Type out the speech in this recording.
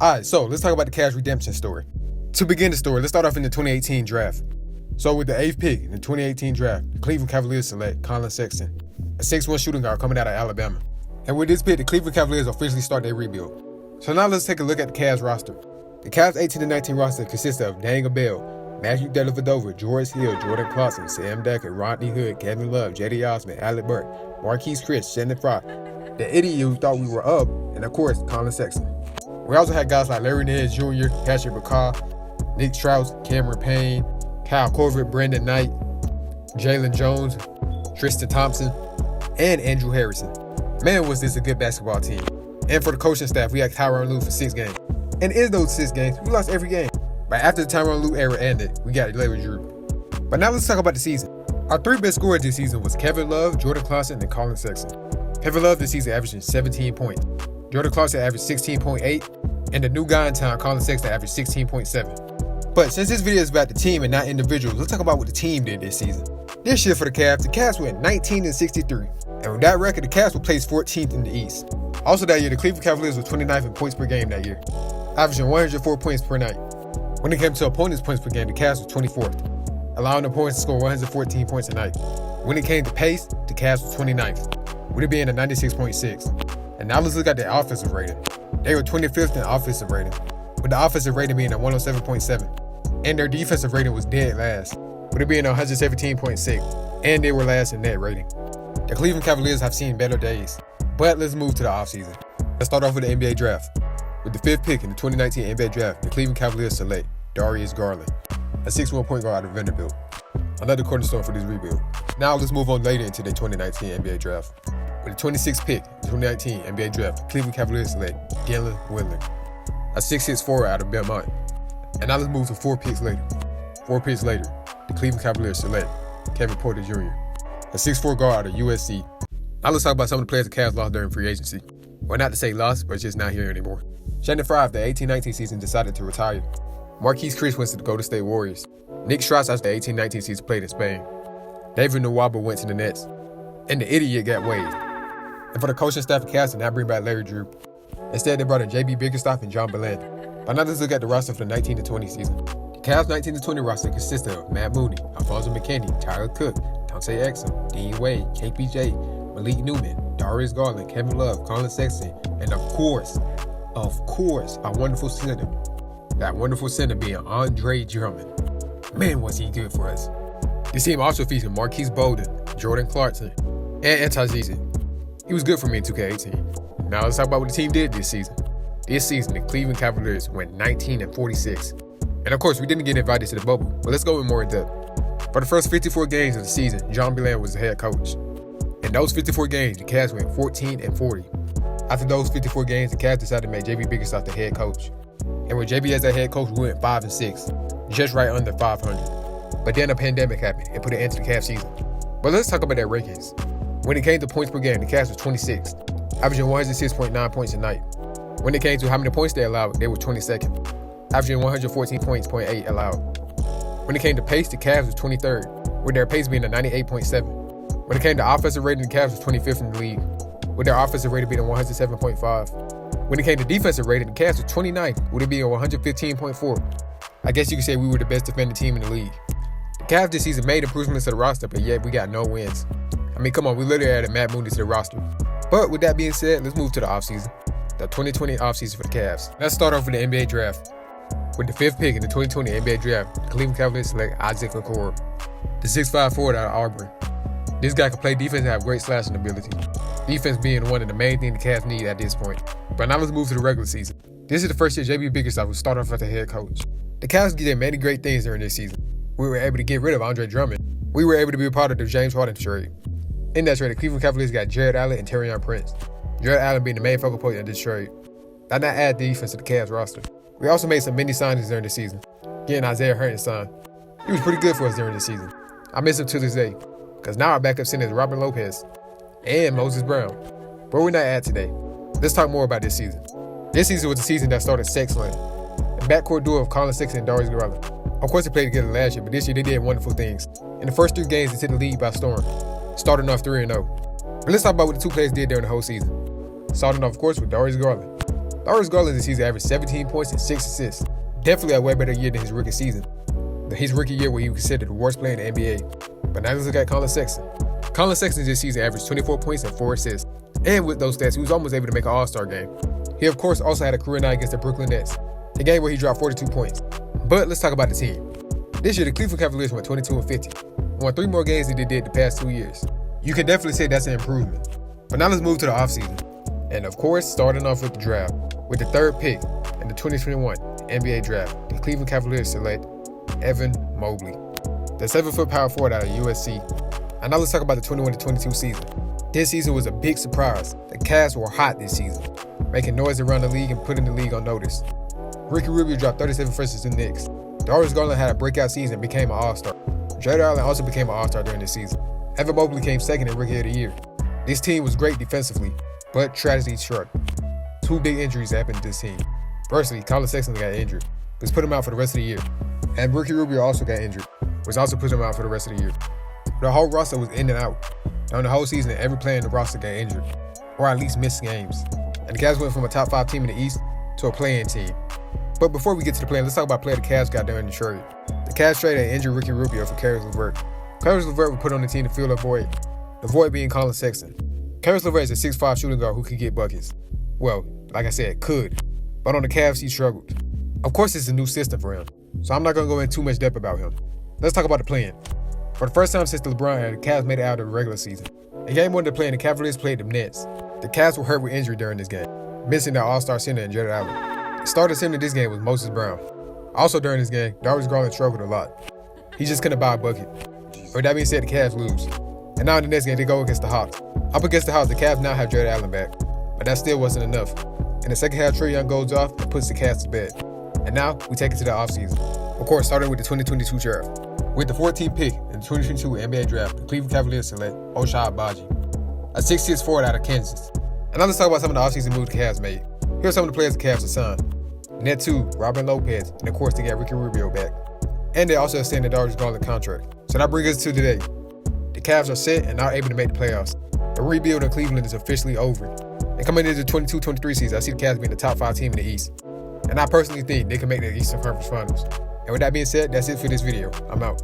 Alright, so let's talk about the Cavs redemption story. To begin the story, let's start off in the 2018 draft. So with the 8th pick in the 2018 draft, the Cleveland Cavaliers select Colin Sexton, a 6'1" shooting guard coming out of Alabama. And with this pick, the Cleveland Cavaliers officially start their rebuild. So now let's take a look at the Cavs roster. The Cavs 18-19 roster consists of Daniel Bell, Matthew Dellavedova, George Hill, Jordan Clarkson, Sam Decker, Rodney Hood, Kevin Love, J.D. Osman, Alec Burke, Marquise Chris, Shannon Fry, the idiot who thought we were up, and of course, Colin Sexton. We also had guys like Larry Nance Jr., Patrick McCaw, Nick Strauss, Cameron Payne, Kyle Korver, Brandon Knight, Jalen Jones, Tristan Thompson, and Andrew Harrison. Man, was this a good basketball team. And for the coaching staff, we had Tyronn Lue for 6 games. And in those 6 games, we lost every game. But after the Tyronn Lue era ended, we got Larry Drew. But now let's talk about the season. Our 3 best scorers this season was Kevin Love, Jordan Clarkson, and Colin Sexton. Kevin Love this season averaging 17 points. Jordan Clarkson averaged 16.8, and the new guy in town, Colin Sexton, averaged 16.7. But since this video is about the team and not individuals, let's talk about what the team did this season. This year for the Cavs went 19-63. And with that record, the Cavs were placed 14th in the East. Also that year, the Cleveland Cavaliers were 29th in points per game that year, averaging 104 points per night. When it came to opponents' points per game, the Cavs were 24th, allowing opponents to score 114 points a night. When it came to pace, the Cavs were 29th, with it being a 96.6. And now let's look at their offensive rating. They were 25th in offensive rating, with the offensive rating being a 107.7. And their defensive rating was dead last, with it being 117.6. And they were last in net rating. The Cleveland Cavaliers have seen better days. But let's move to the offseason. Let's start off with the NBA draft. With the 5th pick in the 2019 NBA draft, the Cleveland Cavaliers select Darius Garland, a 6'1" point guard out of Vanderbilt. Another cornerstone for this rebuild. Now let's move on later into the 2019 NBA draft. With the 26th pick in the 2019 NBA draft, the Cleveland Cavaliers select Galen Willard, a 6'6" forward out of Belmont. And now let's move to 4 picks later. 4 picks later, the Cleveland Cavaliers select Kevin Porter Jr., a 6'4" guard out of USC. Now let's talk about some of the players the Cavs lost during free agency. Well, not to say lost, but just not here anymore. Shannon Fry after the 18-19 season decided to retire. Marquise Chris went to the Golden State Warriors. Nick Strauss after the 18-19 season played in Spain. David Nwaba went to the Nets. And the idiot got waived. And for the coaching staff of Cavs did not bring back Larry Drew. Instead, they brought in J.B. Bickerstaff and John Belander. But now let's look at the roster for the 19-20 season. The Cavs 19-20 roster consisted of Matt Mooney, Alfonso McKinney, Tyler Cook, Dante Exum, Dean Wade, KPJ, Malik Newman, Darius Garland, Kevin Love, Colin Sexton, and of course, our wonderful center. That wonderful center being Andre Drummond. Man, was he good for us. This team also featured Marquise Bolden, Jordan Clarkson, and Anton Zizic. He was good for me in 2K18. Now let's talk about what the team did this season. This season, the Cleveland Cavaliers went 19-46. And of course, we didn't get invited to the bubble, but let's go in more in depth. For the first 54 games of the season, John Belander was the head coach. In those 54 games, the Cavs went 14-40. After those 54 games, the Cavs decided to make J.B. Bickerstaff the head coach. And with J.B. as their head coach, we went 5-6, just right under 500. But then a pandemic happened and put an end to the Cavs season. But let's talk about their rankings. When it came to points per game, the Cavs was 26th, averaging 106.9 points a night. When it came to how many points they allowed, they were 22nd, averaging 114.8 allowed. When it came to pace, the Cavs was 23rd, with their pace being a 98.7. When it came to offensive rating, the Cavs was 25th in the league, with their offensive rating being a 107.5. When it came to defensive rating, the Cavs was 29th, with it being a 115.4. I guess you could say we were the best defending team in the league. The Cavs this season made improvements to the roster, but yet we got no wins. I mean, come on, we literally added Matt Mooney to the roster. But with that being said, let's move to the offseason. The 2020 offseason for the Cavs. Let's start off with the NBA draft. With the 5th pick in the 2020 NBA draft, the Cleveland Cavaliers select Isaac Okoro, the 6'5" forward out of Auburn. This guy can play defense and have great slashing ability. Defense being one of the main things the Cavs need at this point. But now let's move to the regular season. This is the first year J.B. Bickerstaff will start off as the head coach. The Cavs did many great things during this season. We were able to get rid of Andre Drummond. We were able to be a part of the James Harden trade. In that trade, the Cleveland Cavaliers got Jared Allen and Taurean Prince. Jared Allen being the main focal point of this trade. That not add defense to the Cavs roster. We also made some mini signings during the season. Getting Isaiah Hartenstein. He was pretty good for us during the season. I miss him to this day, because now our backup center is Robin Lopez and Moses Brown. But we're not at today. Let's talk more about this season. This season was the season that started Sexland, the backcourt duo of Colin Sexton and Darius Garland. Of course, they played together last year, but this year they did wonderful things. In the first 3 games, they took the lead by storm, starting off 3-0. But let's talk about what the 2 players did during the whole season. Starting off, of course, with Darius Garland. Darius Garland this season averaged 17 points and 6 assists. Definitely a way better year than his rookie season. His rookie year where he was considered the worst player in the NBA. But now let's look at Colin Sexton. Colin Sexton this season averaged 24 points and 4 assists. And with those stats, he was almost able to make an All-Star game. He, of course, also had a career night against the Brooklyn Nets, a game where he dropped 42 points. But let's talk about the team. This year, the Cleveland Cavaliers went 22-50, won 3 more games than they did the past 2 years. You can definitely say that's an improvement. But now let's move to the offseason. And of course, starting off with the draft. With the 3rd pick in the 2021 NBA draft, the Cleveland Cavaliers select Evan Mobley, the 7-foot power forward out of USC. And now let's talk about the 21-22 season. This season was a big surprise. The Cavs were hot this season, making noise around the league and putting the league on notice. Ricky Rubio dropped 37 versus the Knicks. Darius Garland had a breakout season and became an All-Star. Jared Allen also became an All-Star during this season. Evan Mobley came second in Rookie of the Year. This team was great defensively, but tragedy struck. 2 big injuries happened to this team. Firstly, Colin Sexton got injured, which put him out for the rest of the year. And Ricky Rubio also got injured, which also put him out for the rest of the year. The whole roster was in and out. During the whole season, every player in the roster got injured, or at least missed games. And the Cavs went from a top 5 team in the East to a play-in team. But before we get to the play-in, let's talk about a player the Cavs got during the trade. The Cavs traded and injured Ricky Rubio for Caris LeVert. Caris LeVert was put on the team to fill a void, the void being Colin Sexton. Caris LeVert is a 6'5" shooting guard who could get buckets. Well, like I said, could. But on the Cavs, he struggled. Of course, it's a new system for him, so I'm not going to go into too much depth about him. Let's talk about the play-in. For the first time since the LeBron era, the Cavs made it out of the regular season. In game 1 of the play-in, the Cavaliers played the Nets. The Cavs were hurt with injury during this game, missing their All-Star center and Jared Allen. The starting center this game was Moses Brown. Also during this game, Darius Garland struggled a lot. He just couldn't buy a bucket. With that being said, the Cavs lose. And now in the next game, they go against the Hawks. Up against the Hawks, the Cavs now have Jared Allen back. But that still wasn't enough. In the second half, Trae Young goes off and puts the Cavs to bed. And now, we take it to the offseason. Of course, starting with the 2022 draft. With the 14th pick in the 2022 NBA draft, the Cleveland Cavaliers select Ochai Agbaji, a 6'6" forward out of Kansas. And now let's talk about some of the offseason moves the Cavs made. Here's some of the players the Cavs assigned. Net 2, Robin Lopez, and of course they got Ricky Rubio back. And they also extended the Darius Garland contract. So that brings us to today. The Cavs are set and now able to make the playoffs. The rebuild in Cleveland is officially over. And coming into the 22-23 season, I see the Cavs being the top 5 team in the East. And I personally think they can make the Eastern Conference Finals. And with that being said, that's it for this video. I'm out.